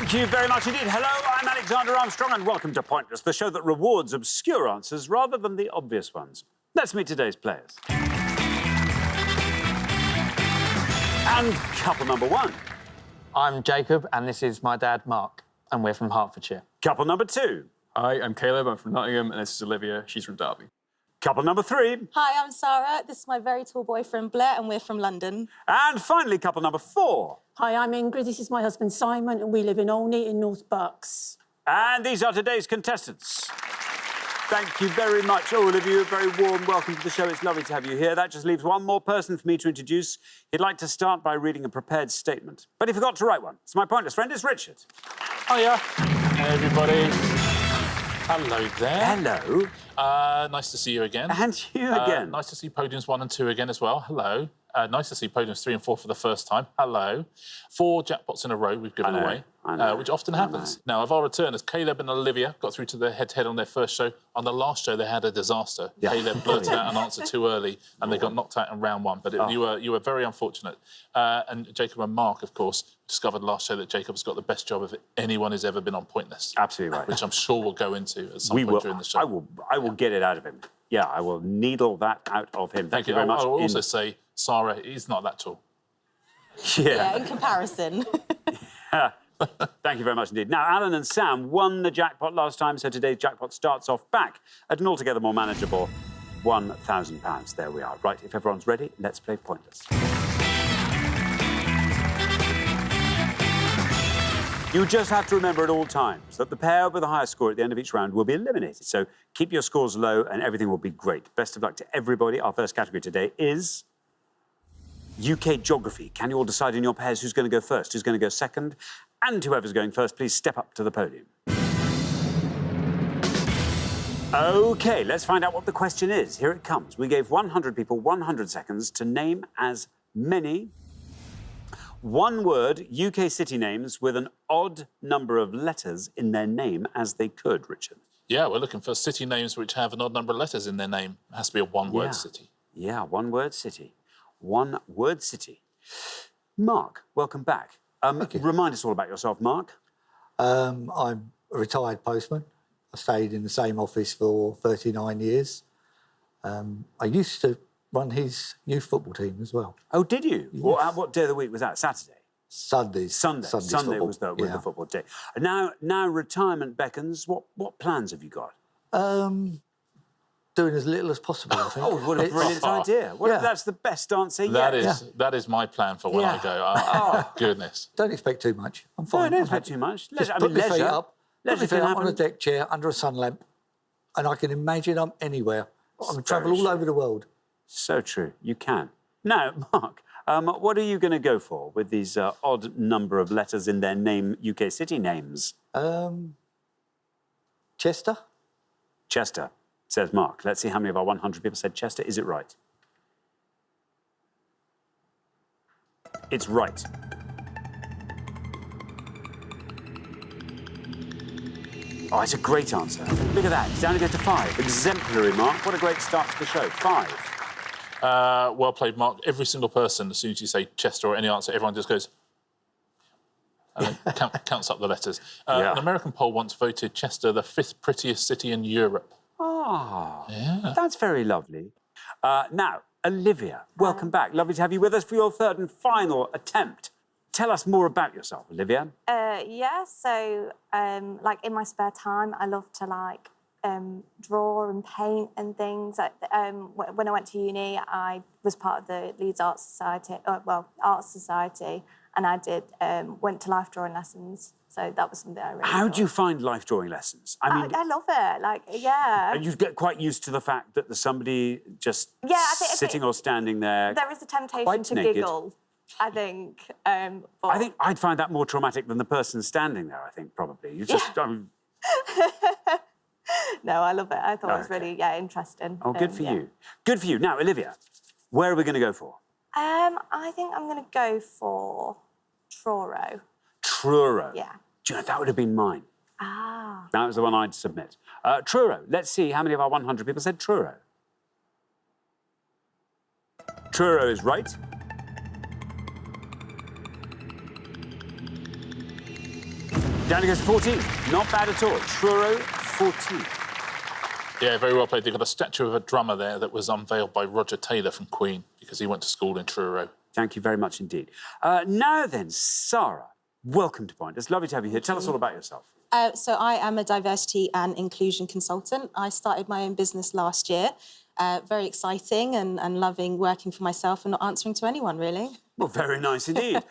Thank you very much indeed. Hello, I'm Alexander Armstrong and welcome to Pointless, the show that rewards obscure answers rather than the obvious ones. Let's meet today's players. And couple number one. I'm Jacob and this is my dad, Mark, and we're from Hertfordshire. Couple number two. Hi, I'm Caleb, I'm from Nottingham, and this is Olivia, she's from Derby. Couple number three. Hi, I'm Sarah. This is my very tall boyfriend, Blair, and we're from London. And finally, couple number four. Hi, I'm Ingrid. This is my husband, Simon, and we live in Olney in North Bucks. And these are today's contestants. Thank you very much, all of you. A very warm welcome to the show. It's lovely to have you here. That just leaves one more person for me to introduce. He'd like to start by reading a prepared statement, but he forgot to write one. It's my pointless friend, it's Richard. Hiya. Hey, everybody. Hello there. Hello. Nice to see you again. And you again. Nice to see podiums 1 and 2 again as well. Hello. Nice to see podiums 3 and 4 for the first time. Hello. 4 jackpots in a row we've given away, which often happens. Now, of our returners, Caleb and Olivia got through to the head-to-head on their first show. On the last show, they had a disaster. Yeah. Caleb blurted out an answer too early, and they got knocked out in round 1. But you were very unfortunate. And Jacob and Mark, of course, discovered last show that Jacob's got the best job of anyone who's ever been on Pointless. Absolutely right. Which I'm sure we'll go into at some point during the show. I will get it out of him. Yeah, I will needle that out of him. Thank you very much. I will also say, Sarah, he's not that tall. Yeah, in comparison. Thank you very much indeed. Now, Alan and Sam won the jackpot last time, so today's jackpot starts off back at an altogether more manageable £1,000. There we are. Right, if everyone's ready, let's play Pointless. You just have to remember at all times that the pair with the highest score at the end of each round will be eliminated. So keep your scores low and everything will be great. Best of luck to everybody. Our first category today is UK geography. Can you all decide in your pairs who's going to go first, who's going to go second? And whoever's going first, please step up to the podium. OK, let's find out what the question is. Here it comes. We gave 100 people 100 seconds to name as many one-word UK city names with an odd number of letters in their name as they could, Richard. Yeah, we're looking for city names which have an odd number of letters in their name. It has to be a one-word city. Yeah, one-word city. One-word city. Mark, welcome back. Remind us all about yourself, Mark. I'm a retired postman. I stayed in the same office for 39 years. I used to run his youth football team as well. Oh, did you? Yes. Well, what day of the week was that? Saturday? Sunday Sunday was the football day. Now retirement beckons. What plans have you got? Doing as little as possible, I think. Oh, what a brilliant idea. That's the best answer yet. That is my plan for when I go. Oh, goodness. Don't expect too much. I'm No, fine. don't expect too much. Just put my feet up. Put my feet up on a happen. deck chair under a sun lamp, and I can imagine I'm anywhere. I can travel all over the world. So true, you can. Now, Mark, what are you going to go for with these odd number of letters in their name, UK city names? Chester? Chester, says Mark. Let's see how many of our 100 people said Chester. Is it right? It's right. Oh, it's a great answer. Look at that. It only goes to 5. Exemplary, Mark. What a great start to the show. 5. Well played, Mark. Every single person, as soon as you say Chester or any answer, everyone just goes and then counts up the letters. An American poll once voted Chester the 5th prettiest city in Europe. Oh, yeah. That's very lovely. Now, Olivia, welcome back. Lovely to have you with us for your third and final attempt. Tell us more about yourself, Olivia. Yeah, so, like, in my spare time, I love to, draw and paint and things. When I went to uni, I was part of the Leeds Arts Society, Arts Society, and I went to life drawing lessons. So that was something I really How enjoyed. do you find life drawing lessons? I mean, I love it, yeah. And you get quite used to the fact that there's somebody just sitting or standing there. There is a temptation quite to naked. giggle, I think. I think I'd find that more traumatic than the person standing there, I think, probably. You just... No, I love it. I thought it was really, interesting. Oh, good for you. Good for you. Now, Olivia, where are we going to go for? I think I'm going to go for Truro. Truro. Yeah. Do you know, that would have been mine. Ah. That was the one I'd submit. Truro. Let's see how many of our 100 people said Truro. Truro is right. Down it goes to 14. Not bad at all. Truro, 14. Yeah, very well played. They've got a statue of a drummer there that was unveiled by Roger Taylor from Queen because he went to school in Truro. Thank you very much indeed. Now then, Sarah, welcome to Point. It's lovely to have you here. Tell us all about yourself. So I am a diversity and inclusion consultant. I started my own business last year. Very exciting and loving working for myself and not answering to anyone, really. Well, very nice indeed.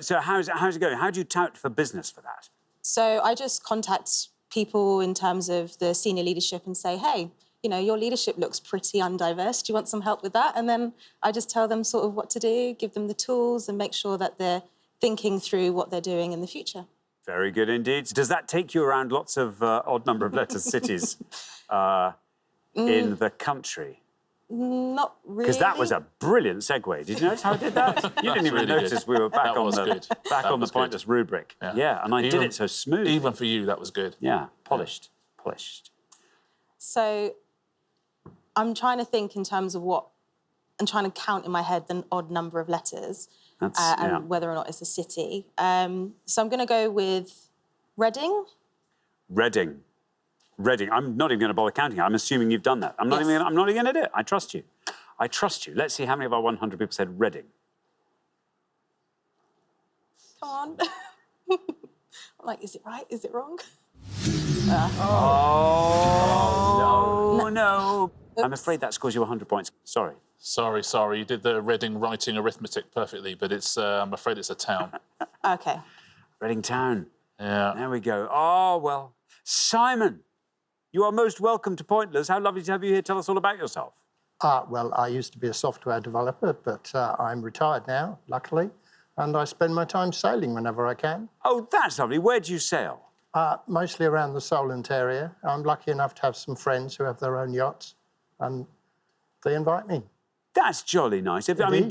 So how's it going? How do you tout for business for that? So I just contact people in terms of the senior leadership and say, hey, you know, your leadership looks pretty undiverse. Do you want some help with that? And then I just tell them sort of what to do, give them the tools and make sure that they're thinking through what they're doing in the future. Very good indeed. Does that take you around lots of odd number of letters cities in the country? Not really. Because that was a brilliant segue. Did you notice how I did that? You didn't even really notice good. we were back That on was the good. back That on the was good. pointless rubric. Yeah, and I did it so smooth. Even for you, that was good. Yeah, polished. So I'm trying to think in terms of what, I'm trying to count in my head the odd number of letters and whether or not it's a city. So I'm going to go with Reading. Reading. I'm not even going to bother counting it. I'm assuming you've done that. I'm not even going to do it. I trust you. Let's see how many of our 100 people said Reading. Come on. I'm like, is it right? Is it wrong? Oh, no. I'm afraid that scores you 100 points. Sorry. Sorry. You did the Reading writing arithmetic perfectly, but it's I'm afraid it's a town. Okay. Reading Town. Yeah. There we go. Oh, well. Simon, you are most welcome to Pointless. How lovely to have you here. Tell us all about yourself. Well, I used to be a software developer, but I'm retired now, luckily, and I spend my time sailing whenever I can. Oh, that's lovely. Where do you sail? Mostly around the Solent area. I'm lucky enough to have some friends who have their own yachts, and they invite me. That's jolly nice. I mean,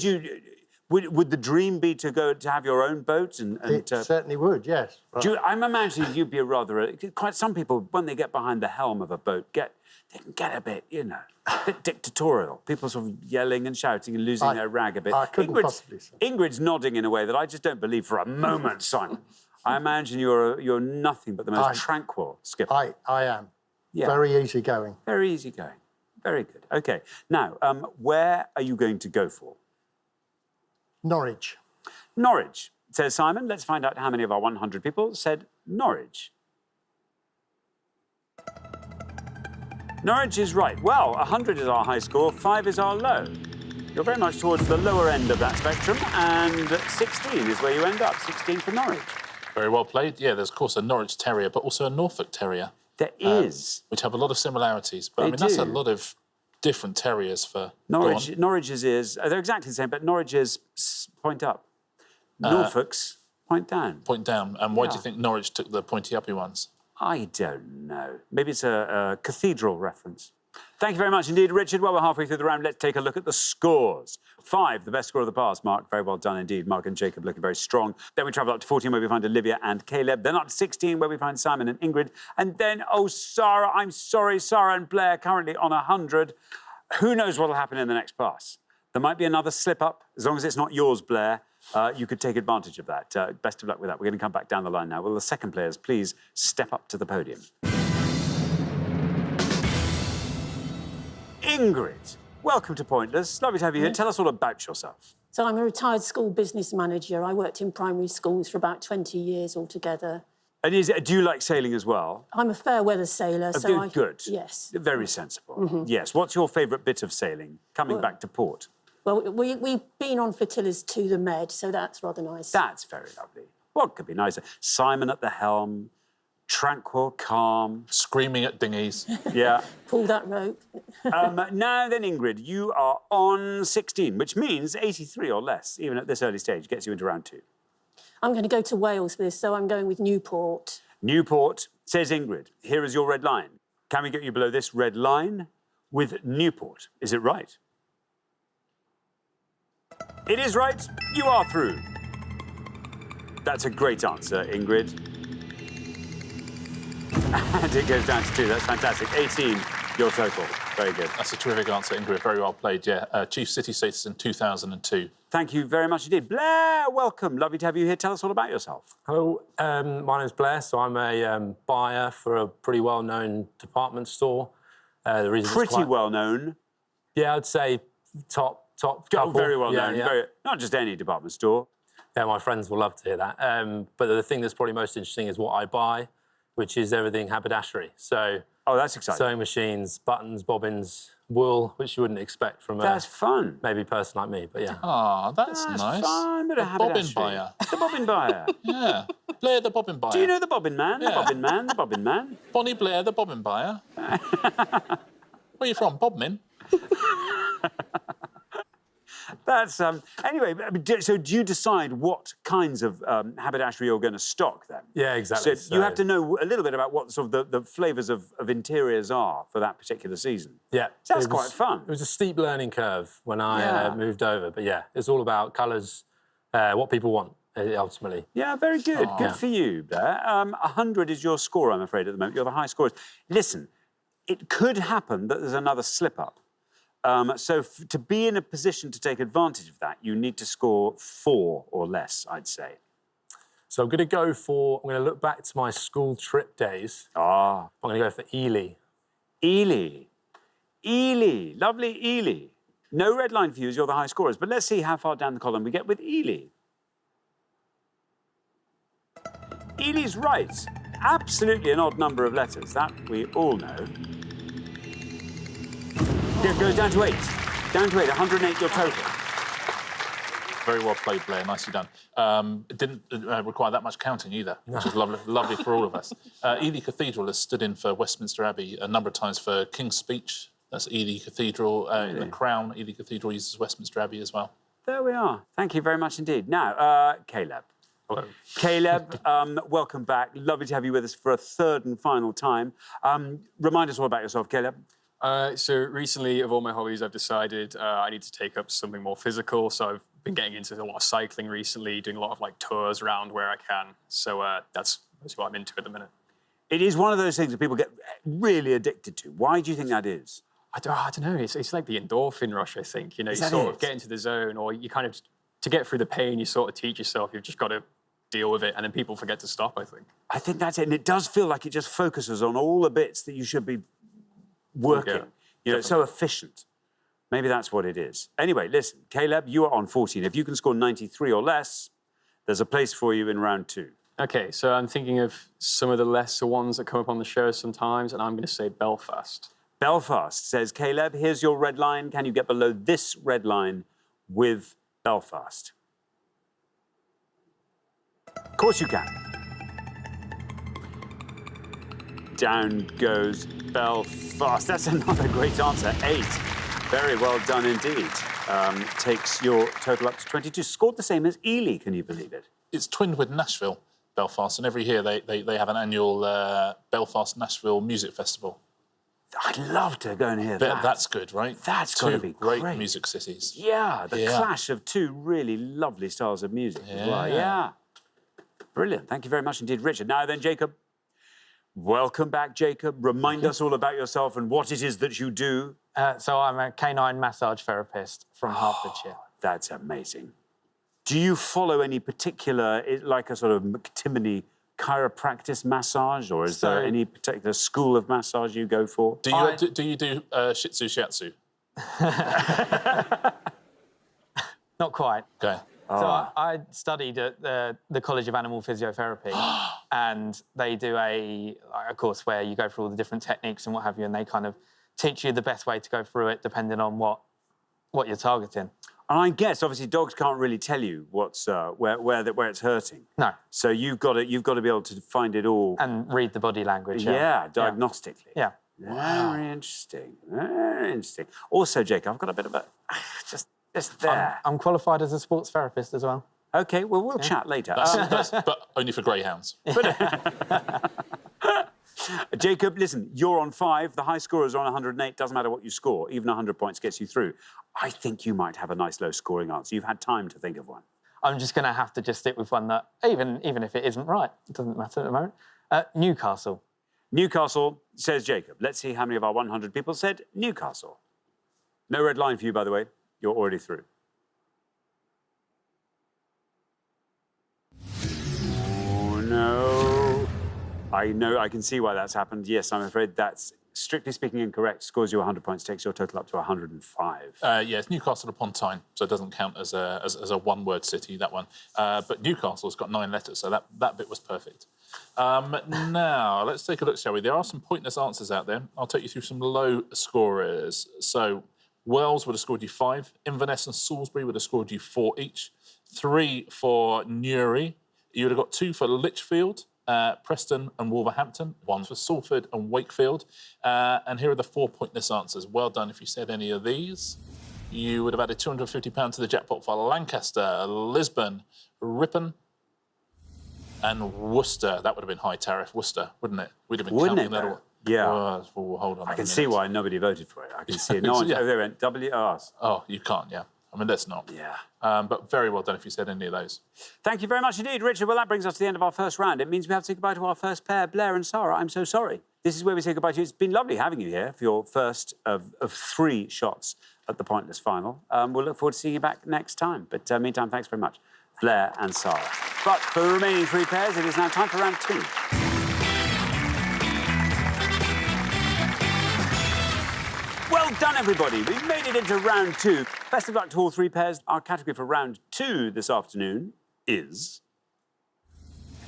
would the dream be to go to have your own boat? It certainly would, yes. I'm imagining you'd be quite some people, when they get behind the helm of a boat, they can get a bit, a bit dictatorial. People sort of yelling and shouting and losing their rag a bit. I couldn't possibly say. Ingrid's nodding in a way that I just don't believe for a moment, Simon. I imagine you're nothing but the most tranquil skipper. I am. Yeah. Very easygoing. Very easygoing. Very good. OK. Now, where are you going to go for? Norwich. Norwich, says Simon. Let's find out how many of our 100 people said Norwich. Norwich is right. Well, 100 is our high score, 5 is our low. You're very much towards the lower end of that spectrum, and 16 is where you end up, 16 for Norwich. Very well played. Yeah, there's, of course, a Norwich Terrier, but also a Norfolk Terrier. There is. Which have a lot of similarities. But, that's a lot of different terriers for... Norwich's ears, they're exactly the same, but Norwich's point up. Norfolk's point down. Point down. And why do you think Norwich took the pointy-uppy ones? I don't know. Maybe it's a cathedral reference. Thank you very much indeed, Richard. Well, we're halfway through the round. Let's take a look at the scores. 5, the best score of the past. Mark, very well done indeed. Mark and Jacob looking very strong. Then we travel up to 14, where we find Olivia and Caleb. Then up to 16, where we find Simon and Ingrid. And then, Sarah, I'm sorry, Sarah and Blair currently on 100. Who knows what will happen in the next pass? There might be another slip-up. As long as it's not yours, Blair, you could take advantage of that. Best of luck with that. We're going to come back down the line now. Will the second players please step up to the podium? Ingrid, welcome to Pointless. Lovely to have you here. Tell us all about yourself. So I'm a retired school business manager. I worked in primary schools for about 20 years altogether. And do you like sailing as well? I'm a fair weather sailor, so good. Yes. Very sensible. Yes. What's your favourite bit of sailing, coming back to port? Well, we've been on flotillas to the Med, so that's rather nice. That's very lovely. What could be nicer? Simon at the helm, tranquil, calm. Screaming at dinghies. Yeah. Pull that rope. Now then, Ingrid, you are on 16, which means 83 or less, even at this early stage, gets you into round 2. I'm going to go to Wales for this, so I'm going with Newport. Newport, says Ingrid. Here is your red line. Can we get you below this red line with Newport? Is it right? It is right. You are through. That's a great answer, Ingrid. And it goes down to 2. That's fantastic. 18, your total. Very good. That's a terrific answer, Ingrid. Very well played, yeah. Chief City status in 2002. Thank you very much indeed. Blair, welcome. Lovely to have you here. Tell us all about yourself. Hello, my name's Blair. So I'm a buyer for a pretty well-known department store. The reason Pretty well known. Yeah, I'd say top couple. Very well Yeah, known. yeah. Very, not just any department store. Yeah, my friends will love to hear that. But the thing that's probably most interesting is what I buy, which is everything haberdashery. So Oh, that's exciting. sewing machines, buttons, bobbins, wool, which you wouldn't expect from That's fun. maybe a person like me. But yeah. Ah, that's That's nice. fun. Bit of A bobbin haberdashery. buyer. The bobbin buyer. Yeah. Blair the bobbin buyer. Do you know the bobbin man? The Yeah. bobbin man. The bobbin man. Bonnie Blair the bobbin buyer? Where are you from? Bodmin? That's anyway. So do you decide what kinds of haberdashery you're going to stock then? Yeah, exactly. So you have to know a little bit about what sort of the flavours of interiors are for that particular season. Yeah, So that's it was- quite fun. It was a steep learning curve when I Yeah. moved over, but yeah, it's all about colours, what people want ultimately. Yeah, very good. Good for you, Blair. 100 is your score, I'm afraid, at the moment. You're the high scorers. Listen, it could happen that there's another slip-up. So to be in a position to take advantage of that, you need to score 4 or less, I'd say. So I'm going to look back to my school trip days. Ah, I'm going to go for Ely. Ely. Ely. Lovely Ely. No red line for you as you're the high scorers, but let's see how far down the column we get with Ely. Ely's right. Absolutely an odd number of letters. That we all know. It goes down to 8. Down to 8. 108 your total. Very well played, Blair. Nicely done. It didn't require that much counting either, which is lovely for all of us. Ely Cathedral has stood in for Westminster Abbey a number of times for King's Speech. That's Ely Cathedral. In the Crown, Ely Cathedral uses Westminster Abbey as well. There we are. Thank you very much indeed. Now, Caleb. Hello. Caleb, welcome back. Lovely to have you with us for a third and final time. Remind us all about yourself, Caleb. So recently, of all my hobbies, I've decided I need to take up something more physical. So I've been getting into a lot of cycling recently, doing a lot of like tours around where I can. So that's what I'm into at the minute. It is one of those things that people get really addicted to. Why do you think that is? I don't know. It's like the endorphin rush, I think. You know, you that sort it? of get into the zone, or you kind of, to get through the pain, you sort of teach yourself you've just got to deal with it, and then people forget to stop, I think. I think that's it. And it does feel like it just focuses on all the bits that you should be working. Yeah, you know, it's so efficient. Maybe that's what it is. Anyway, listen, Caleb, you are on 14. If you can score 93 or less, there's a place for you in round 2. Okay, so I'm thinking of some of the lesser ones that come up on the show sometimes, and I'm going to say Belfast. Belfast, says Caleb. Here's your red line. Can you get below this red line with Belfast? Of course you can. Down goes Belfast. That's another great answer. 8. Very well done indeed. Takes your total up to 22. Scored the same as Ely, can you believe it? It's twinned with Nashville, Belfast, and every year they have an annual Belfast-Nashville Music Festival. I'd love to go and hear that. That's good, right? That's gotta Two be great great. music cities. Yeah, the Yeah. clash of two really lovely styles of music as well. Yeah. Yeah. Brilliant. Thank you very much indeed, Richard. Now then, Jacob. Welcome back, Jacob. Remind us all about yourself and what it is that you do. So I'm a canine massage therapist from Hertfordshire. That's amazing. Do you follow any particular, like a sort of McTimoney chiropractic massage, or is there So- any particular school of massage you go for? Do you do Shih Tzu Shiatsu? Not quite. Okay. So I studied at the College of Animal Physiotherapy, and they do a course where you go through all the different techniques and what have you, and they kind of teach you the best way to go through it depending on what you're targeting. And I guess obviously dogs can't really tell you what's where it's hurting. No. So you've got to be able to find it all. And read the body language. Yeah, diagnostically. Yeah. Very interesting. Very interesting. Also, Jake, I've got a bit of a just there. I'm qualified as a sports therapist as well. Okay, well we'll chat later. But only for greyhounds. Jacob, listen, you're on 5. The high scorers are on 108. Doesn't matter what you score. Even 100 points gets you through. I think you might have a nice low-scoring answer. You've had time to think of one. I'm just going to have to just stick with one that, even if it isn't right, it doesn't matter at the moment. Newcastle. Newcastle, says Jacob. Let's see how many of our 100 people said Newcastle. No red line for you, by the way. You're already through. Oh, no. I know, I can see why that's happened. Yes, I'm afraid that's, strictly speaking, incorrect. Scores you 100 points, takes your total up to 105. Yeah, it's Newcastle upon Tyne, so it doesn't count as a one-word city, that one. But Newcastle's got 9 letters, so that bit was perfect. Now, let's take a look, shall we? There are some pointless answers out there. I'll take you through some low scorers. So, Wells would have scored you 5. Inverness and Salisbury would have scored you 4 each. 3 for Newry. You would have got 2 for Lichfield. Preston and Wolverhampton, 1 for Salford and Wakefield. And here are the 4 pointless answers. Well done if you said any of these. You would have added £250 to the jackpot for Lancaster, Lisbon, Ripon, and Worcester. That would have been high tariff, Worcester, wouldn't it? We'd have been counting that all. Yeah. Oh, hold on. I can see why nobody voted for it. I can see it. No one, Yeah. they went WRs. Oh, you can't, yeah. I mean, let's not. Yeah. But very well done if you said any of those. Thank you very much indeed, Richard. Well, that brings us to the end of our first round. It means we have to say goodbye to our first pair, Blair and Sarah. I'm so sorry. This is where we say goodbye to you. It's been lovely having you here for your first of 3 shots at the Pointless Final. We'll look forward to seeing you back next time. But meantime, thanks very much, Blair and Sarah. But for the remaining 3 pairs, it is now time for round 2. Well done, everybody. We've made it into round 2. Best of luck to all 3 pairs. Our category for round 2 this afternoon is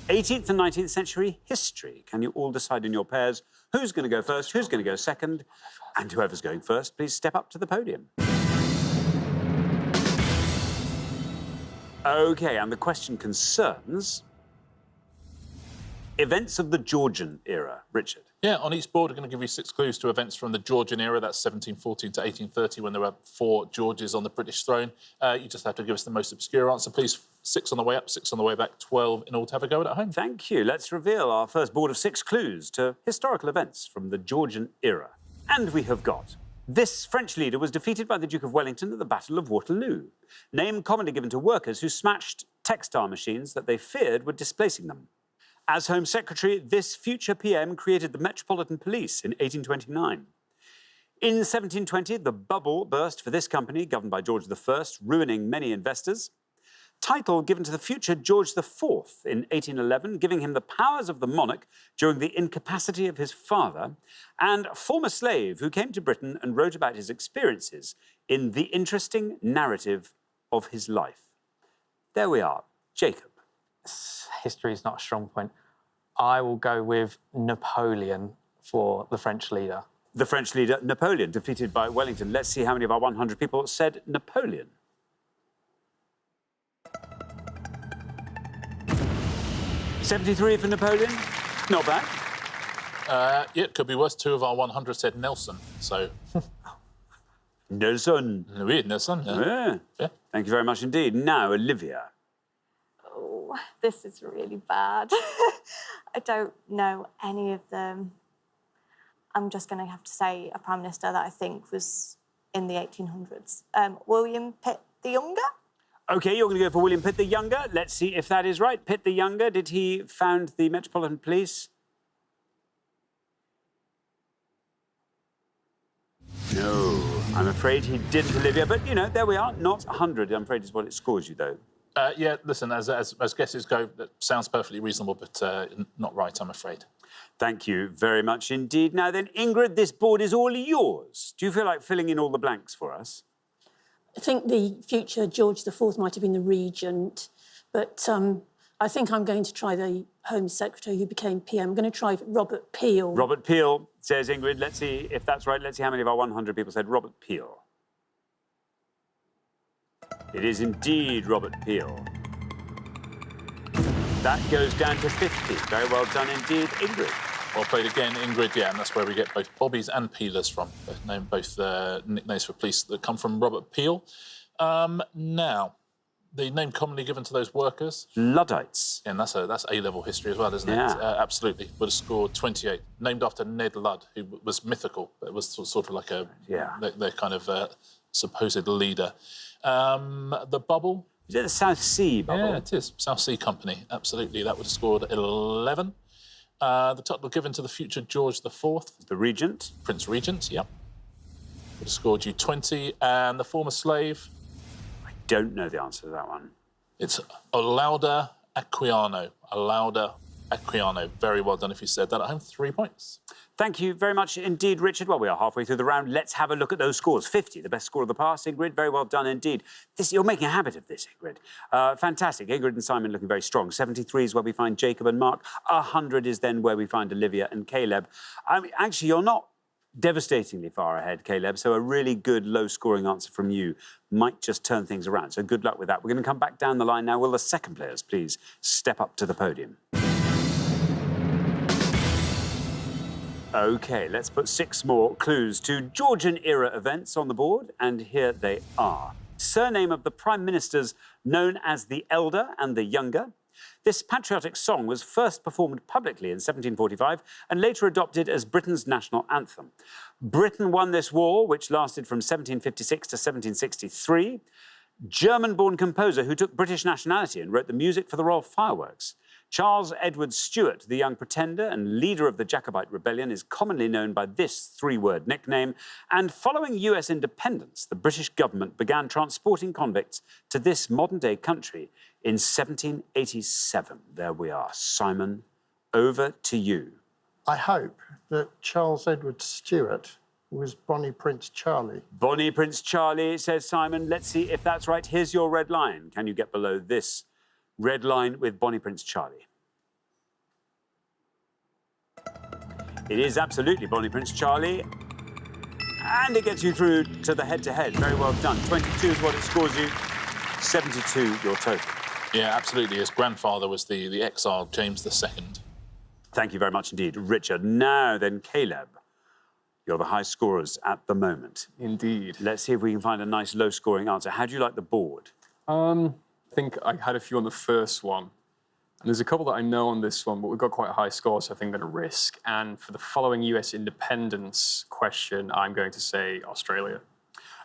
18th and 19th century history. Can you all decide in your pairs who's going to go first, who's going to go second? And whoever's going first, please step up to the podium. OK, and the question concerns events of the Georgian era. Richard. Yeah, on each board, we're going to give you 6 clues to events from the Georgian era. That's 1714 to 1830, when there were 4 Georges on the British throne. You just have to give us the most obscure answer, please. 6 on the way up, 6 on the way back, 12 in all to have a go at home. Thank you. Let's reveal our first board of 6 clues to historical events from the Georgian era. And we have got: this French leader was defeated by the Duke of Wellington at the Battle of Waterloo. Name commonly given to workers who smashed textile machines that they feared were displacing them. As Home Secretary, this future PM created the Metropolitan Police in 1829. In 1720, the bubble burst for this company, governed by George I, ruining many investors. Title given to the future George IV in 1811, giving him the powers of the monarch during the incapacity of his father. And former slave who came to Britain and wrote about his experiences in the interesting narrative of his life. There we are. Jacob. History is not a strong point. I will go with Napoleon for the French leader. The French leader, Napoleon, defeated by Wellington. Let's see how many of our 100 people said Napoleon. $73 for Napoleon. Not bad. Yeah, it could be worse. 2 of our 100 said Nelson, so... Nelson. Louis Nelson, yeah. Yeah. Thank you very much indeed. Now, Olivia. Oh, this is really bad. I don't know any of them. I'm just going to have to say a Prime Minister that I think was in the 1800s. William Pitt the Younger? OK, you're going to go for William Pitt the Younger. Let's see if that is right. Pitt the Younger, did he found the Metropolitan Police? No, I'm afraid he didn't, Olivia. But, you know, there we are. Not 100, I'm afraid, is what it scores you, though. Yeah, listen, as guesses go, that sounds perfectly reasonable, but not right, I'm afraid. Thank you very much indeed. Now then, Ingrid, this board is all yours. Do you feel like filling in all the blanks for us? I think the future George IV might have been the regent, but I think I'm going to try the Home Secretary who became PM. I'm going to try Robert Peel. Robert Peel, says Ingrid. Let's see if that's right. Let's see how many of our 100 people said Robert Peel. It is indeed Robert Peel. That goes down to 50. Very well done indeed, Ingrid. Well played again, Ingrid, yeah, and that's where we get both Bobbies and Peelers from. Both nicknames for police that come from Robert Peel. Now, the name commonly given to those workers? Luddites. And that's A-level history as well, isn't it? Absolutely. Would have scored 28. Named after Ned Ludd, who was mythical. It was sort of like their kind of supposed leader. The bubble. Is it the South Sea bubble? Yeah, it is. South Sea Company, absolutely. That would have scored 11. The title given to the future George IV. The Regent. Prince Regent, yep. Would have scored you 20. And the former slave? Don't know the answer to that one. It's Olaudah Equiano. Olaudah Equiano. Very well done if you said that at home. 3 points. Thank you very much indeed, Richard. Well, we are halfway through the round. Let's have a look at those scores. 50, the best score of the past. Ingrid, very well done indeed. You're making a habit of this, Ingrid. Fantastic. Ingrid and Simon looking very strong. 73 is where we find Jacob and Mark. 100 is then where we find Olivia and Caleb. Actually, you're not devastatingly far ahead, Caleb, so a really good low-scoring answer from you might just turn things around. So good luck with that. We're going to come back down the line now. Will the second players please step up to the podium? OK, let's put 6 more clues to Georgian-era events on the board, and here they are. Surname of the Prime Ministers known as the Elder and the Younger. This patriotic song was first performed publicly in 1745 and later adopted as Britain's national anthem. Britain won this war, which lasted from 1756 to 1763. German-born composer who took British nationality and wrote the music for the Royal Fireworks. Charles Edward Stuart, the Young Pretender and leader of the Jacobite Rebellion, is commonly known by this 3-word nickname. And following US independence, the British government began transporting convicts to this modern-day country in 1787. There we are. Simon, over to you. I hope that Charles Edward Stuart was Bonnie Prince Charlie. Bonnie Prince Charlie, says Simon. Let's see if that's right. Here's your red line. Can you get below this red line with Bonnie Prince Charlie? It is absolutely Bonnie Prince Charlie. And it gets you through to the head-to-head. Very well done. 22 is what it scores you. 72 your total. Yeah, absolutely. His grandfather was the exiled James II. Thank you very much indeed, Richard. Now then, Caleb, you're the high scorers at the moment. Indeed. Let's see if we can find a nice low-scoring answer. How do you like the board? I think I had a few on the first one. And there's a couple that I know on this one, but we've got quite a high score, so I think I'm going to risk. And for the following US independence question, I'm going to say Australia.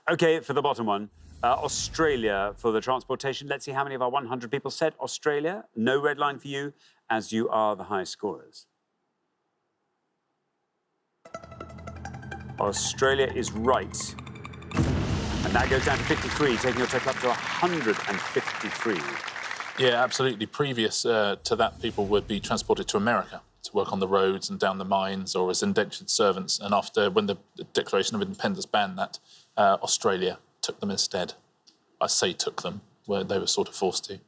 OK, for the bottom one, Australia for the transportation. Let's see how many of our 100 people said Australia. No red line for you, as you are the high scorers. Australia is right. And that goes down to 53, taking your total up to 153. Yeah, absolutely. Previous to that, people would be transported to America to work on the roads and down the mines or as indentured servants. And after, when the Declaration of Independence banned that, Australia took them instead. I say took them, where they were sort of forced to.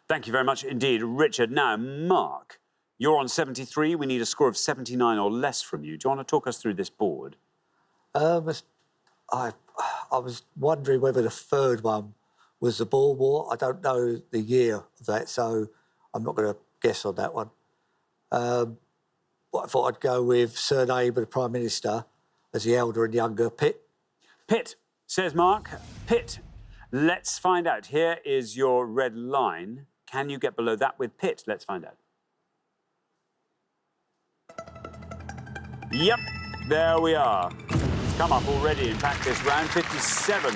Thank you very much indeed, Richard. Now, Mark, you're on 73. We need a score of 79 or less from you. Do you want to talk us through this board? I was wondering whether the third one was the Boer War. I don't know the year of that, so I'm not going to guess on that one. I thought I'd go with surname of the Prime Minister as the elder and younger, Pitt. Pitt, says Mark. Pitt. Let's find out. Here is your red line. Can you get below that with Pitt? Let's find out. Yep, there we are. It's come up already, in fact, this round, 57.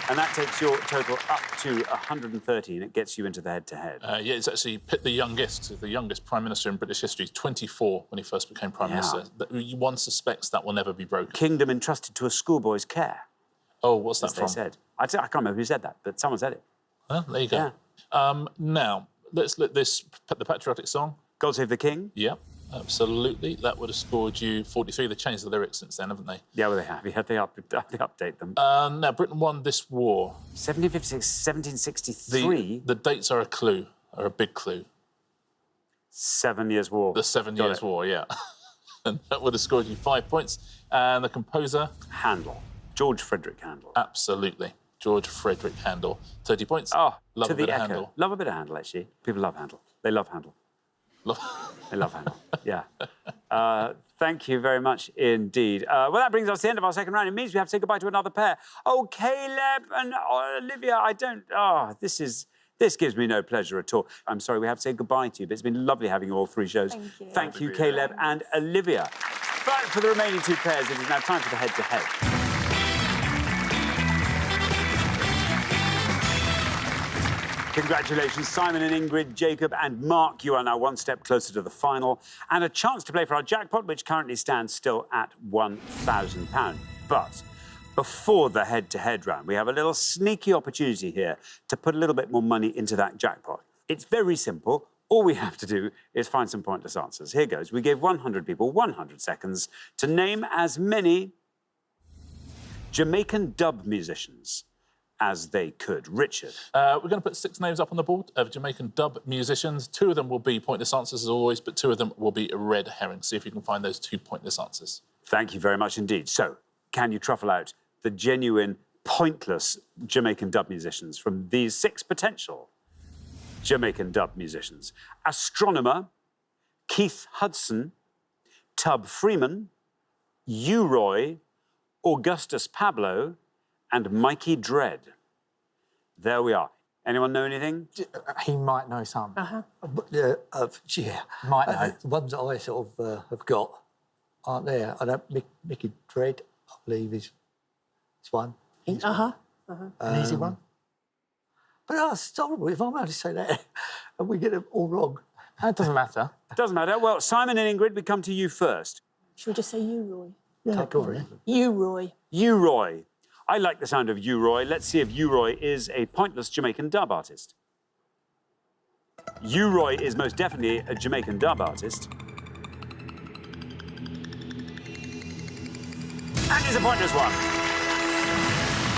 And that takes your total up to 130, and it gets you into the head-to-head. Yeah, it's actually Pitt the youngest Prime Minister in British history, 24 when he first became Prime Minister. One suspects that will never be broken. Kingdom entrusted to a schoolboy's care. Oh, what's that as from? They said. I can't remember who said that, but someone said it. Well, there you go. Yeah. Now, let's let the patriotic song. God Save the King. Yep, absolutely. That would have scored you 43. They've changed the lyrics since then, haven't they? Yeah, well, they have. Yeah, they update them. Now, Britain won this war. 1756, 1763. The dates are a clue, are a big clue. 7 Years' War. The 7 Years' War, yeah. And that would have scored you 5 points. And the composer? Handel. George Frederick Handel. Absolutely. George Frederick Handel. 30 points. Oh, love to a bit the of echo. Handel. Love a bit of Handel, actually. People love Handel. They love Handel. They love Handel, yeah. Thank you very much indeed. Well, that brings us to the end of our second round. It means we have to say goodbye to another pair. Oh, Caleb and Olivia, this gives me no pleasure at all. I'm sorry we have to say goodbye to you, but it's been lovely having you all 3 shows. Thank you. Thank you, Caleb and Olivia. But for the remaining 2 pairs, it is now time for the head-to-head. Congratulations, Simon and Ingrid, Jacob and Mark. You are now one step closer to the final and a chance to play for our jackpot, which currently stands still at £1,000. But before the head-to-head round, we have a little sneaky opportunity here to put a little bit more money into that jackpot. It's very simple. All we have to do is find some pointless answers. Here goes. We gave 100 people 100 seconds to name as many Jamaican dub musicians as they could. Richard. We're going to put 6 names up on the board of Jamaican dub musicians. 2 of them will be pointless answers, as always, but 2 of them will be red herrings. See if you can find those 2 pointless answers. Thank you very much indeed. So, can you truffle out the genuine, pointless Jamaican dub musicians from these 6 potential Jamaican dub musicians? Astronomer, Keith Hudson, Tub Freeman, U-Roy, Augustus Pablo, and Mikey Dread. There we are. Anyone know anything? He might know some. Yeah. Might know. The ones that I sort of have got aren't there. I don't. Mickey Dread, I believe, is one. An easy one. But it's horrible if I'm allowed to say that and we get it all wrong. That doesn't matter. Doesn't matter. Well, Simon and Ingrid, we come to you first. Should we just say you, Roy? Yeah, go on. You, Roy. U-Roy. I like the sound of U-Roy. Let's see if U-Roy is a pointless Jamaican dub artist. U-Roy is most definitely a Jamaican dub artist. And he's a pointless one.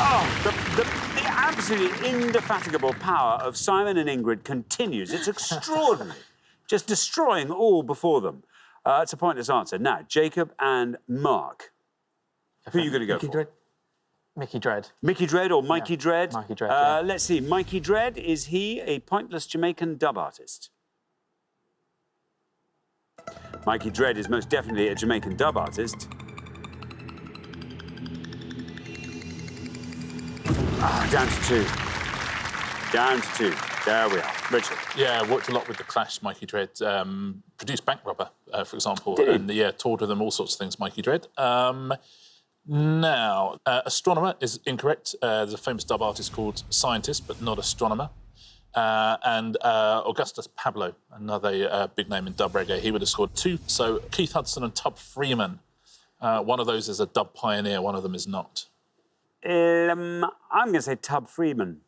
Oh, the absolutely indefatigable power of Simon and Ingrid continues. It's extraordinary. Just destroying all before them. It's a pointless answer. Now, Jacob and Mark. Who are you going to go for? Dread. Mickey Dread. Mickey Dread or Mikey Dread? Mikey Dread, yeah. Let's see. Mikey Dread, is he a pointless Jamaican dub artist? Mikey Dread is most definitely a Jamaican dub artist. Down to 2. Down to 2. There we are. Richard. Yeah, worked a lot with The Clash, Mikey Dread. Produced Bank Robber, for example. Did he? And, yeah, toured with them, all sorts of things, Mikey Dread. Now, Astronomer is incorrect. There's a famous dub artist called Scientist, but not Astronomer. And Augustus Pablo, another big name in dub reggae. He would have scored 2. So Keith Hudson and Tub Freeman. One of those is a dub pioneer, one of them is not. I'm going to say Tub Freeman.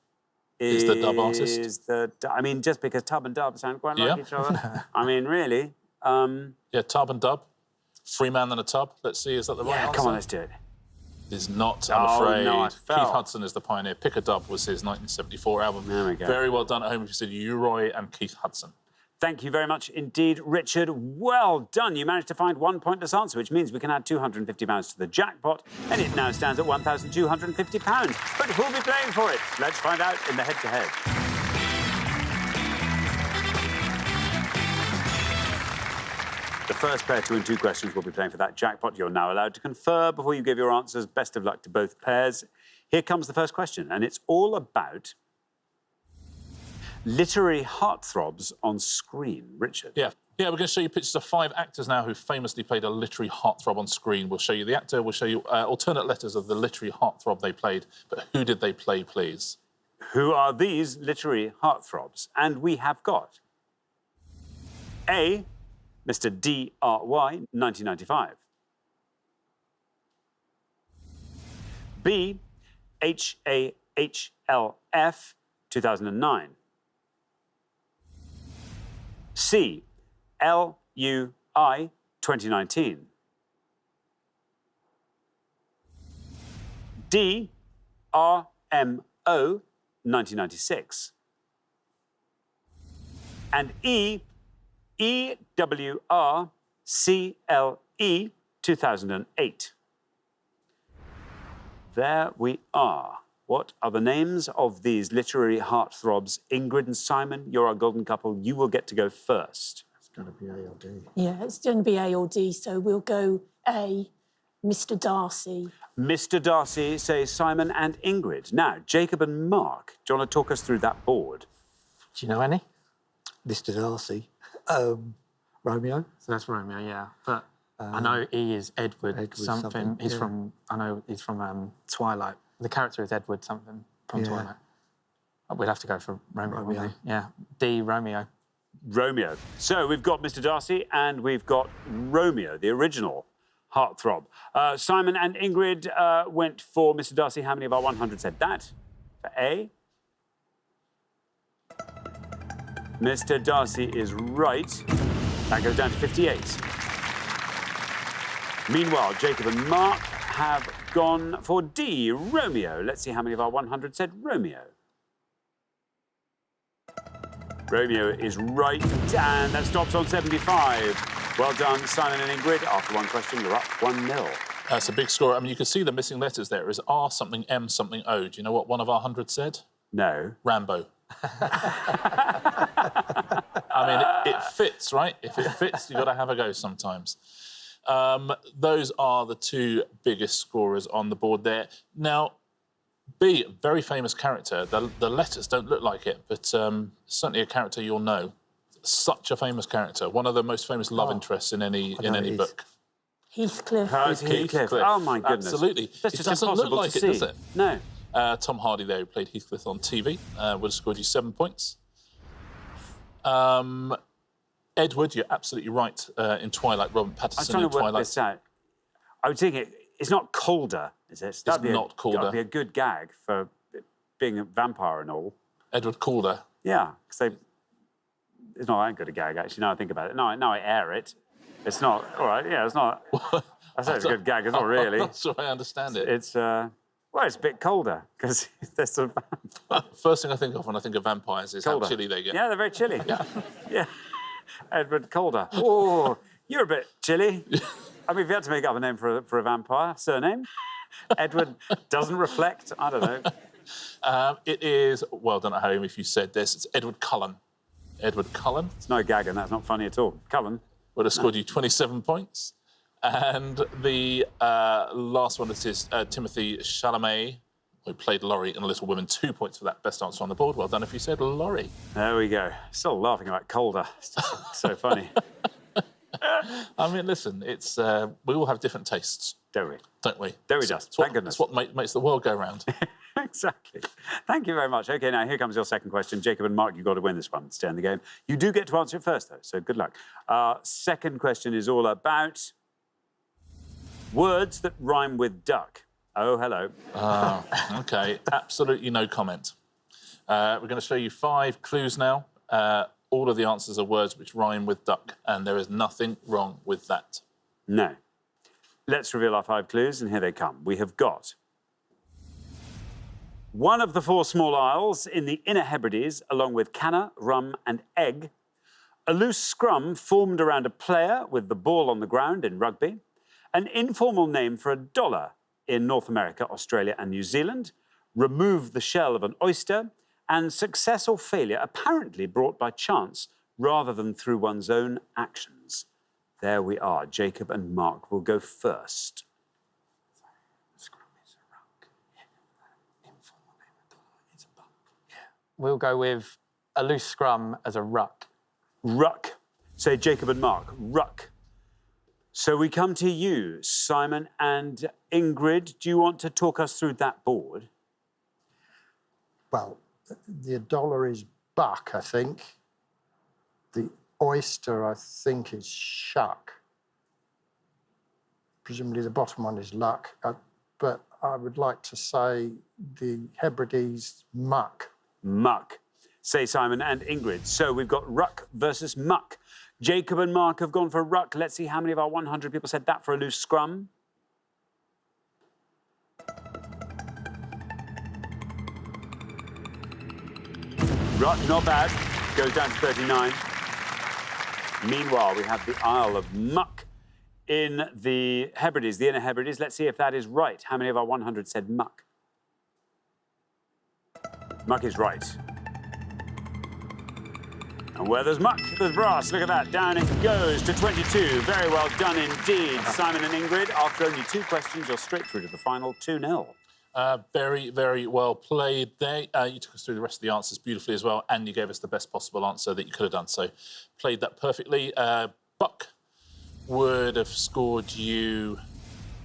Is the dub artist? I mean, just because Tub and Dub sound quite like each other. I mean, really. Yeah, Tub and Dub. Freeman and a Tub. Let's see, is that the right answer? Come on, let's do it. It is not, I'm afraid. No, I fell. Keith Hudson is the pioneer. Pick a Dub was his 1974 album. There we go. Very well done at home if you said U-Roy and Keith Hudson. Thank you very much indeed, Richard. Well done. You managed to find 1 pointless answer, which means we can add £250 to the jackpot, and it now stands at £1,250. But who'll be playing for it? Let's find out in the head-to-head. The first pair to win 2 questions will be playing for that jackpot. You're now allowed to confer before you give your answers. Best of luck to both pairs. Here comes the first question, and it's all about literary heartthrobs on screen. Richard. Yeah, we're going to show you pictures of 5 actors now who famously played a literary heartthrob on screen. We'll show you the actor, we'll show you alternate letters of the literary heartthrob they played. But who did they play, please? Who are these literary heartthrobs? And we have got A, Mr. D.R.Y., 1995. B, H.A.H.L.F., 2009. C, L.U.I., 2019. D, R.M.O., 1996. And E, E.W.R.C.L.E., 2008. There we are. What are the names of these literary heartthrobs? Ingrid and Simon, you're our golden couple. You will get to go first. It's going to be A or D. Yeah, it's going to be A or D, so we'll go A, Mr. Darcy. Mr. Darcy, say Simon and Ingrid. Now, Jacob and Mark, do you want to talk us through that board? Do you know any? Mr. Darcy. Romeo. So that's Romeo, yeah. But I know E is Edward, Edward something. something, He's yeah. from, I know he's from Twilight. The character is Edward something from Yeah. Twilight. We'll have to go for Romeo. wouldn't we? Yeah, D, Romeo. Romeo. So we've got Mr. Darcy and we've got Romeo, the original heartthrob. Simon and Ingrid went for Mr. Darcy. How many of our 100 said that? For A. Mr. Darcy is right. That goes down to 58. Meanwhile, Jacob and Mark have gone for D, Romeo. Let's see how many of our 100 said Romeo. Romeo is right, and that stops on 75. Well done, Simon and Ingrid. After one question, you're up 1-0. That's a big score. I mean, you can see the missing letters there. Is R something, M something, O. Do you know what one of our 100 said? No. Rambo. I mean, it fits, right? If it fits, you've got to have a go sometimes. Those are the two biggest scorers on the board there. Now, B, very famous character. The letters don't look like it, but certainly a character you'll know. Such a famous character. One of the most famous love interests in any book. Heathcliff. Heathcliff. Oh, my goodness. Absolutely. That's It just doesn't look impossible like to it, see. does it? No. Tom Hardy there, who played Heathcliff on TV, would have scored you 7 points. Edward, you're absolutely right, in Twilight, Robert I was Pattinson trying in to work Twilight. this out. I would think it's not Calder, is it? It's not Calder. That'd be a good gag for being a vampire and all. Edward Calder. Yeah, because it's not that good a gag, actually, now I think about it. Now I air it. It's not, all right, yeah, it's not. I say it's a good gag, it's not really. I'm not sure I understand it. It's a bit colder, because they're sort of... First thing I think of when I think of vampires is Colder. how chilly they get. Yeah, they're very chilly. Yeah. Edward Calder. Oh, you're a bit chilly. I mean, if you had to make up a name for a vampire, surname, Edward doesn't reflect, I don't know. It is, well done at home if you said this, it's Edward Cullen. Edward Cullen It's no gag, and that's not funny at all. Cullen. would have scored you 27 points. And the last one is Timothy Chalamet, who played Laurie in Little Women. 2 points for that. Best answer on the board. Well done if you said Laurie. There we go. Still laughing about Calder. It's just so funny. I mean, listen, it's we all have different tastes, Don't we? don't we? There we just. Thank goodness. That's what makes the world go round. Exactly. Thank you very much. OK, now here comes your second question. Jacob and Mark, you've got to win this one. Stay in the game. You do get to answer it first, though, so good luck. Second question is all about words that rhyme with duck. Oh, hello. OK, absolutely no comment. We're going to show you 5 clues now. All of the answers are words which rhyme with duck, and there is nothing wrong with that. No. Let's reveal our 5 clues, and here they come. We have got one of the 4 small isles in the Inner Hebrides, along with canna, rum, and egg. A loose scrum formed around a player with the ball on the ground in rugby. An informal name for a dollar in North America, Australia, and New Zealand. Remove the shell of an oyster. And success or failure apparently brought by chance rather than through one's own actions. There we are. Jacob and Mark will go first. We'll go with a loose scrum as a ruck. Ruck. Say Jacob and Mark. Ruck. So we come to you, Simon and Ingrid. Do you want to talk us through that board? Well, the dollar is buck, I think. The oyster, I think, is shuck. Presumably the bottom one is luck. But I would like to say the Hebrides muck. Muck. Say Simon and Ingrid. So we've got ruck versus muck. Jacob and Mark have gone for ruck. Let's see how many of our 100 people said that for a loose scrum. Ruck, not bad. Goes down to 39. Meanwhile, we have the Isle of Muck in the Hebrides, the Inner Hebrides. Let's see if that is right. How many of our 100 said muck? Muck is right. And where there's muck, there's brass. Look at that. Down it goes to 22. Very well done indeed. Simon and Ingrid, after only 2 questions, you're straight through to the final 2-0. Very, very well played there. You took us through the rest of the answers beautifully as well, and you gave us the best possible answer that you could have done. So played that perfectly. Buck would have scored you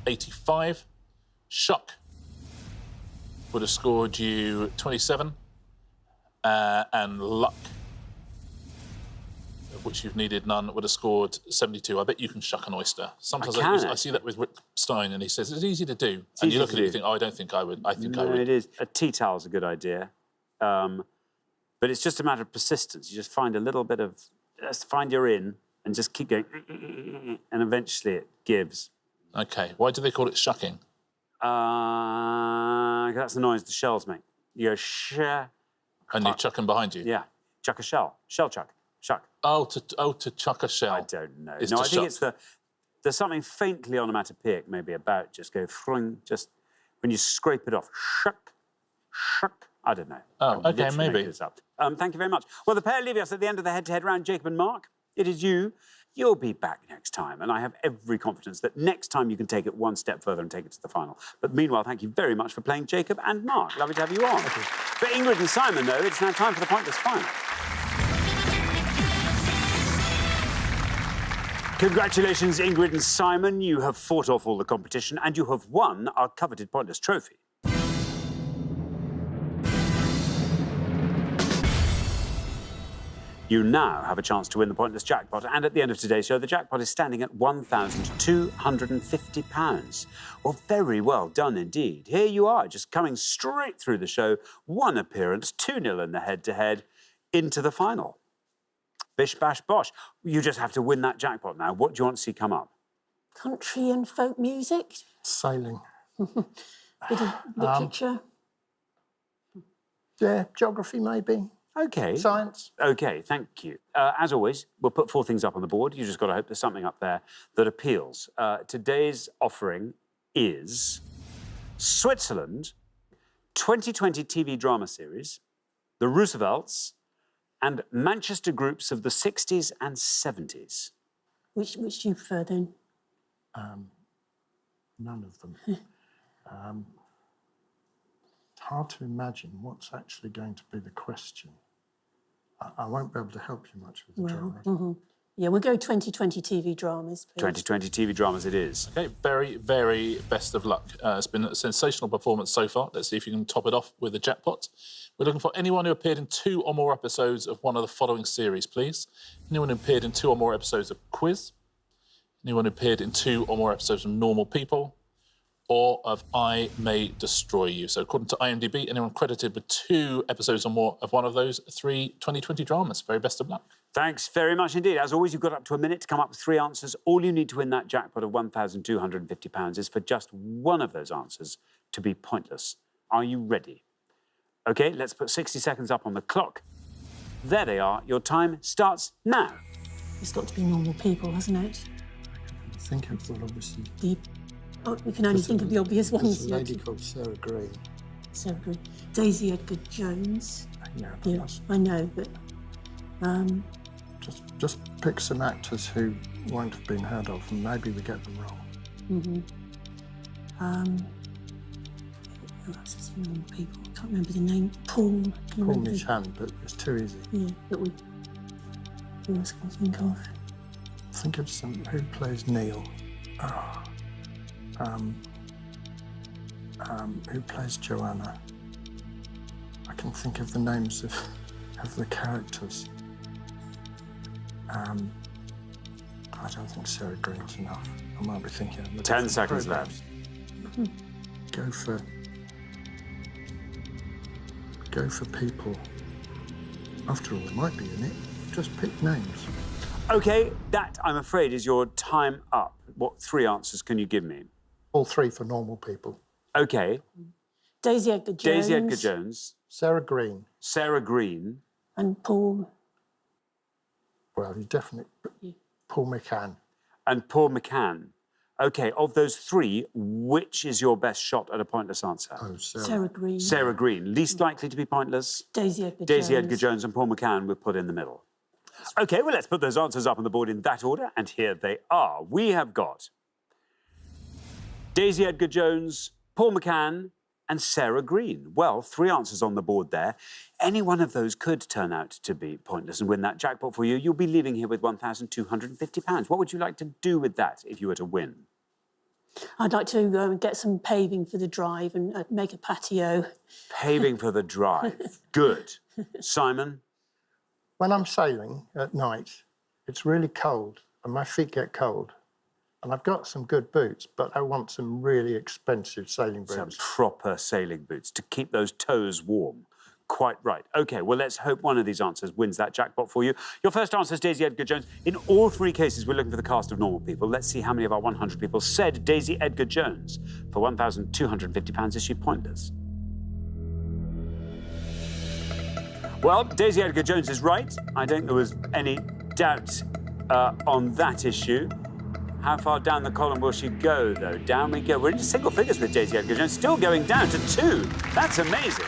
85. Shuck would have scored you 27. and luck, of which you've needed none, would have scored 72. I bet you can shuck an oyster. Sometimes I see that with Rick Stein, and he says it's easy to do. And you look at it and you think, oh, I don't think I would. I think I would. It is. A tea towel's a good idea. But it's just a matter of persistence. You just find a little bit of, just find your in and just keep going, and eventually it gives. Okay. Why do they call it shucking? That's the noise the shells make. You go sh. And you chuck them behind you? Yeah. Chuck a shell. Shell chuck. Shuck. Oh, to chuck a shell. I don't know. It's No, to I think shuck. it's there's something faintly onomatopoeic maybe about just go fring, just when you scrape it off. Shuck. Shuck. I don't know. Oh, I'm okay, literally maybe. making this up. Thank you very much. Well, the pair leaving us at the end of the head-to-head round, Jacob and Mark. It is you. You'll be back next time, and I have every confidence that next time you can take it one step further and take it to the final. But meanwhile, thank you very much for playing Jacob and Mark. Lovely to have you on. For Ingrid and Simon, though, it's now time for the Pointless Final. Congratulations, Ingrid and Simon. You have fought off all the competition, and you have won our coveted Pointless trophy. You now have a chance to win the Pointless jackpot, and at the end of today's show, the jackpot is standing at £1,250. Well, very well done indeed. Here you are, just coming straight through the show, one appearance, 2-0 in the head-to-head, into the final. Bish, bash, bosh. You just have to win that jackpot now. What do you want to see come up? Country and folk music, Sailing. bit of literature. Yeah, geography maybe. OK. Science. OK, thank you. As always, we'll put 4 things up on the board. You just got to hope there's something up there that appeals. Today's offering is Switzerland, 2020 TV drama series, The Roosevelts, and Manchester groups of the 60s and 70s. Which do you prefer then? None of them. It's hard to imagine what's actually going to be the question. I won't be able to help you much with the drama. Yeah, we'll go 2020 TV dramas, please. 2020 TV dramas it is. Okay, very, very best of luck. It's been a sensational performance so far. Let's see if you can top it off with the jackpot. We're looking for anyone who appeared in 2 or more episodes of one of the following series, please. Anyone who appeared in 2 or more episodes of Quiz. Anyone who appeared in 2 or more episodes of Normal People. Or of I May Destroy You. So according to IMDb, anyone credited with 2 episodes or more of one of those 3 2020 dramas. Very best of luck. Thanks very much indeed. As always, you've got up to a minute to come up with 3 answers. All you need to win that jackpot of £1,250 is for just one of those answers to be pointless. Are you ready? OK, let's put 60 seconds up on the clock. There they are. Your time starts now. It's got to be Normal People, hasn't it? I think I've thought, obviously, We can only think of the obvious ones. there's a lady called Sarah Green. Sarah Green. Daisy Edgar Jones. Yeah, Yeah, I know, but just pick some actors who won't have been heard of, and maybe we get them wrong. who else is Normal People? I can't remember the name. Paul. Paul Michan, but it's too easy. Yeah, but who else can I think of? Think of who plays Neil. Who plays Joanna? I can think of the names of the characters. I don't think Sarah Green's enough. I might be thinking of 10 seconds left. Go for people. After all, there might be in it. Just pick names. OK, that, I'm afraid, is your time up. What 3 answers can you give me? All 3 for Normal People. OK. Daisy Edgar Jones. Daisy Edgar Jones. Sarah Green. Sarah Green. And Paul. Well, you definitely... Paul McCann. And Paul McCann. OK, of those 3, which is your best shot at a pointless answer? Oh, Sarah Green. Sarah Green. Least likely to be pointless? Daisy Edgar Jones. Daisy Edgar Jones and Paul McCann were put in the middle. OK, well, let's put those answers up on the board in that order, and here they are. We have got Daisy Edgar Jones, Paul McCann, and Sarah Green. Well, 3 answers on the board there. Any one of those could turn out to be pointless and win that jackpot for you. You'll be leaving here with £1,250. What would you like to do with that if you were to win? I'd like to get some paving for the drive and make a patio. Paving for the drive. Good. Simon? When I'm sailing at night, it's really cold and my feet get cold. And I've got some good boots, but I want some really expensive sailing boots. Some proper sailing boots to keep those toes warm. Quite right. OK, well, let's hope one of these answers wins that jackpot for you. Your first answer is Daisy Edgar-Jones. In all three cases, we're looking for the cast of Normal People. Let's see how many of our 100 people said Daisy Edgar-Jones. For £1,250, is she pointless? Well, Daisy Edgar-Jones is right. I don't think there was any doubt on that issue. How far down the column will she go, though? Down we go. We're into single figures with Daisy Edgar-Jones, still going down to 2. That's amazing.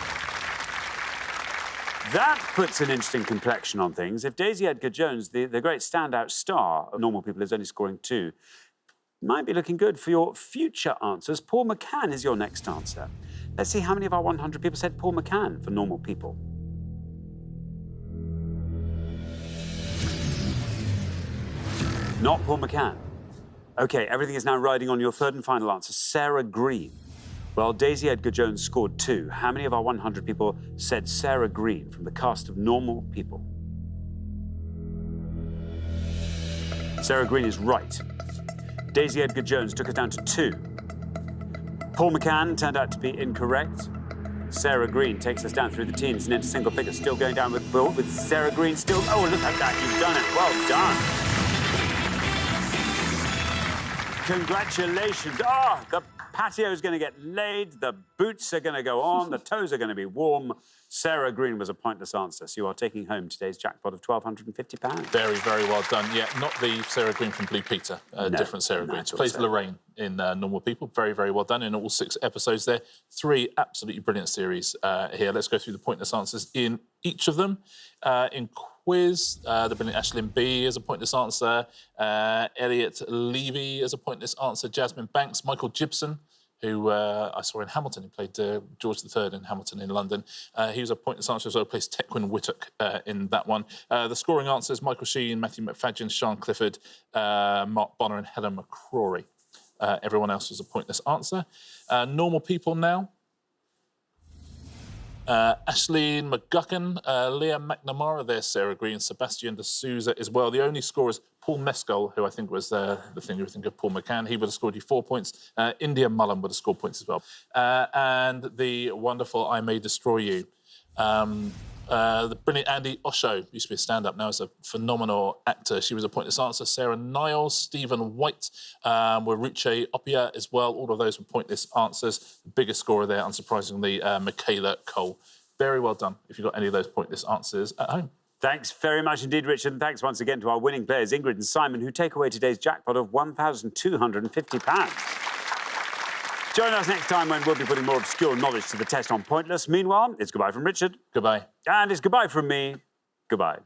That puts an interesting complexion on things. If Daisy Edgar-Jones, the great standout star of Normal People, is only scoring 2, might be looking good for your future answers. Paul McCann is your next answer. Let's see how many of our 100 people said Paul McCann for Normal People. Not Paul McCann. OK, everything is now riding on your third and final answer, Sarah Green. Well, Daisy Edgar-Jones scored 2. How many of our 100 people said Sarah Green from the cast of Normal People? Sarah Green is right. Daisy Edgar-Jones took us down to 2. Paul McCann turned out to be incorrect. Sarah Green takes us down through the teens and into single figures. Still going down with Sarah Green still... Oh, look at that. You've done it. Well done. Congratulations. Oh, the patio's going to get laid, the boots are going to go on, the toes are going to be warm. Sarah Green was a pointless answer, so you are taking home today's jackpot of £1,250. Very, very well done. Yeah, not the Sarah Green from Blue Peter, different Sarah Green. Plays Lorraine in Normal People. Very, very well done in all 6 episodes there. 3 absolutely brilliant series here. Let's go through the pointless answers in each of them. In quiz, the brilliant Aisling Bea as a pointless answer, Elliot Levy as a pointless answer, Jasmine Banks, Michael Gibson, who I saw in Hamilton. He played George III in Hamilton in London. He was a pointless answer as well. He plays Tequin Whittock in that one. The scoring answers, Michael Sheen, Matthew McFadden, Sean Clifford, Mark Bonner and Helen McCrory. Everyone else was a pointless answer. Normal People now. Ashleen McGuckin, Leah McNamara, there's Sarah Green, Sebastian de Souza as well. The only scorers, Paul Mescal, who I think was the thing you were thinking of, Paul McCann, he would have scored you 4 points. India Mullen would have scored points as well. And the wonderful I May Destroy You. The brilliant Andy Osho, used to be a stand-up, now is a phenomenal actor. She was a pointless answer. Sarah Niles, Stephen White, Waruche Opia as well. All of those were pointless answers. The biggest scorer there, unsurprisingly, Michaela Cole. Very well done if you've got any of those pointless answers at home. Thanks very much indeed, Richard, and thanks once again to our winning players, Ingrid and Simon, who take away today's jackpot of £1,250. Join us next time when we'll be putting more obscure knowledge to the test on Pointless. Meanwhile, it's goodbye from Richard. Goodbye. And it's goodbye from me. Goodbye.